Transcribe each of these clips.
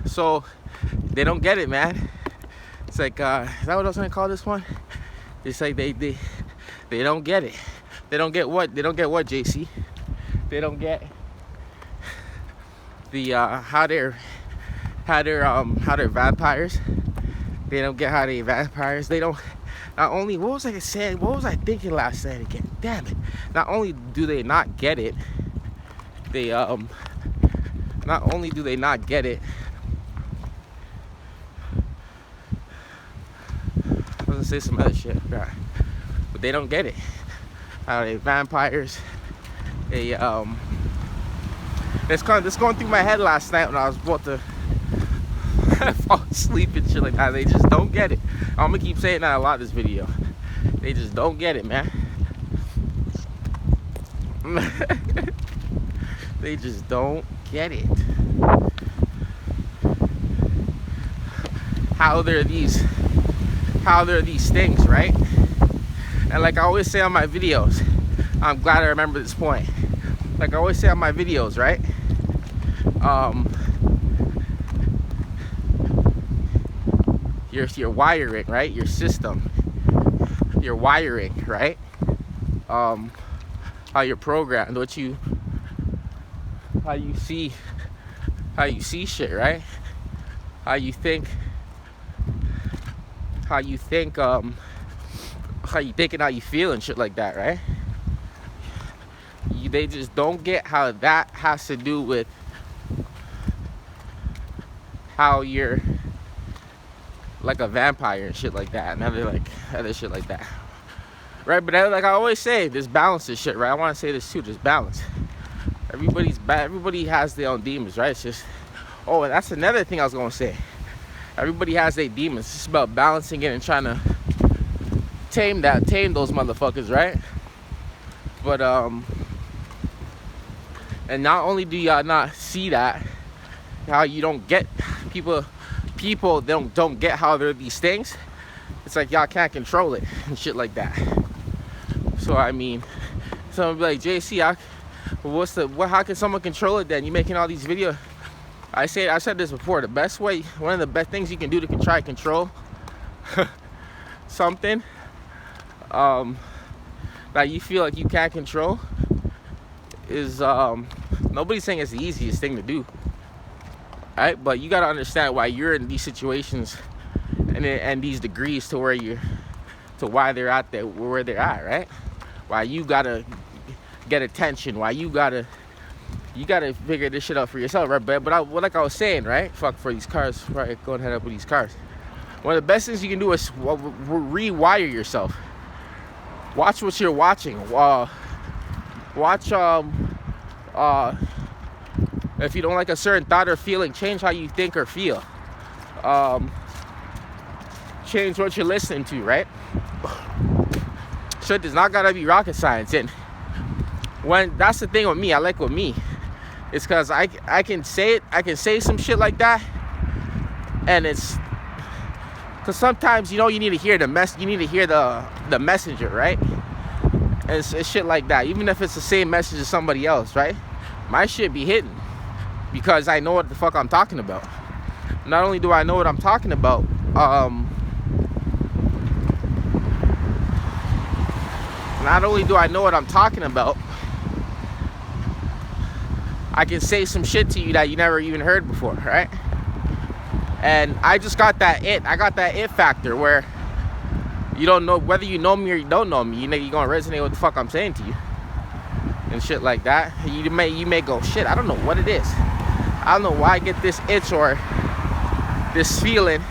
So they don't get it, man. It's like, is that what I was gonna call this one? It's like they don't get it. They don't get what? They don't get what, JC? They don't get the how they're vampires. They don't get how they vampires. They don't. Not only, what was I saying? What was I thinking last night again? Damn it! Not only do they not get it, they not only do they not get it. I was gonna say some other shit, but they don't get it. How they vampires. They This going through my head last night when I was about to fall asleep and shit like that. They just don't get it. I'm gonna keep saying that a lot this video. They just don't get it, man. They just don't get it. How there are these things, right? And like I always say on my videos, I'm glad I remember this point. Like I always say on my videos, right? Your wiring, right? Your system, your wiring, right? How you're programmed, how you see shit, right? How you think and how you feel and shit like that, right? They just don't get how that has to do with how you're like a vampire and shit like that, and other shit like that, right? But like I always say, there's balance to shit, right? I want to say this too, there's balance. Everybody has their own demons, right? It's just, oh, and that's another thing I was gonna say. Everybody has their demons. It's just about balancing it and trying to tame those motherfuckers, right? But and not only do y'all not see that, how you don't get people don't get how they're these things. It's like y'all can't control it and shit like that. So I mean, someone be like, JC, how can someone control it then? You making all these videos. I said this before. The best way, one of the best things you can do to try to control something that you feel like you can't control is nobody's saying it's the easiest thing to do, right? But you got to understand why you're in these situations and these degrees to why they're at there where they're at, right? Why you gotta get attention, why you gotta figure this shit out for yourself, right? But like I was saying, right? Fuck for these cars, right? Go ahead up with these cars. One of the best things you can do is rewire yourself. Watch what you're watching. Watch if you don't like a certain thought or feeling, change how you think or feel. Change what you're listening to, right? Shit does not gotta be rocket science. And when that's the thing with me, I like with me, it's because I can say it, I can say some shit like that, and it's because sometimes you need to hear the messenger, right? And it's shit like that. Even if it's the same message as somebody else, right? My shit be hitting because I know what the fuck I'm talking about. Not only do I know what I'm talking about, I can say some shit to you that you never even heard before, right? And I just got that it. I got that it factor where you don't know whether you know me or you don't know me. You're gonna resonate with what the fuck I'm saying to you and shit like that. You may go, shit, I don't know what it is. I don't know why I get this itch or this feeling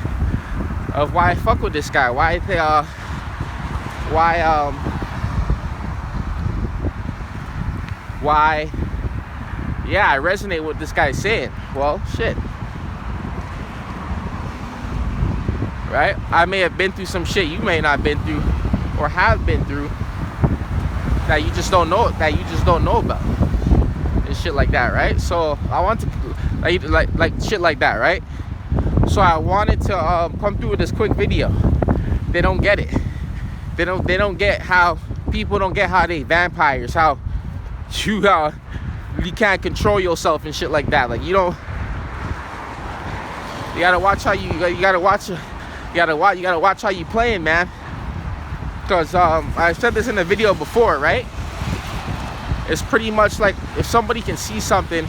of why I fuck with this guy. Yeah, I resonate with what this guy's saying. Well, shit. Right? I may have been through some shit you may not have been through or have been through that you just don't know about. And shit like that, right? So I want to like shit like that, right? So I wanted to come through with this quick video. They don't get it. They don't get how people don't get how they vampires, how you can't control yourself and shit like that. Like you don't. You gotta watch how you gotta watch how you playing, man. Because I said this in a video before, right? It's pretty much like if somebody can see something,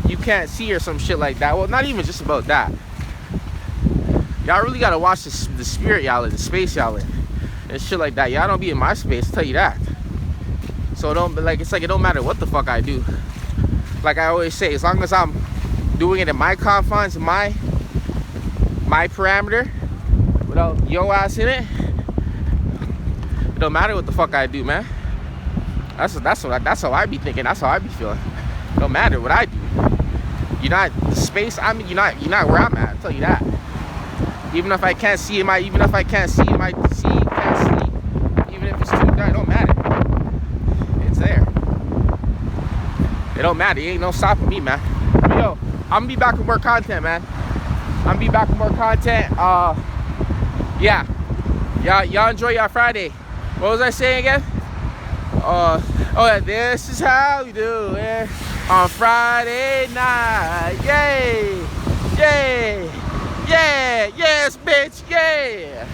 you can't see or some shit like that. Well, not even just about that. Y'all really gotta watch the spirit y'all in, the space y'all in, and shit like that. Y'all don't be in my space, I'll tell you that. So it's like it don't matter what the fuck I do. Like I always say, as long as I'm doing it in my confines, my parameter, without your ass in it, it don't matter what the fuck I do, man. That's how I be thinking. That's how I be feeling. It don't matter what I do. You're not the space. I mean, you're not where I'm at. I'll tell you that. Even if I can't see, can't see. Even if it's too dark, it don't matter. It's there. It don't matter. It ain't no stopping me, man. But yo, I'm gonna be back with more content, man. Yeah. Y'all enjoy your Friday. What was I saying again? Yeah, this is how we do it on Friday night. Yay! Yay! Yeah! Yes, bitch! Yeah!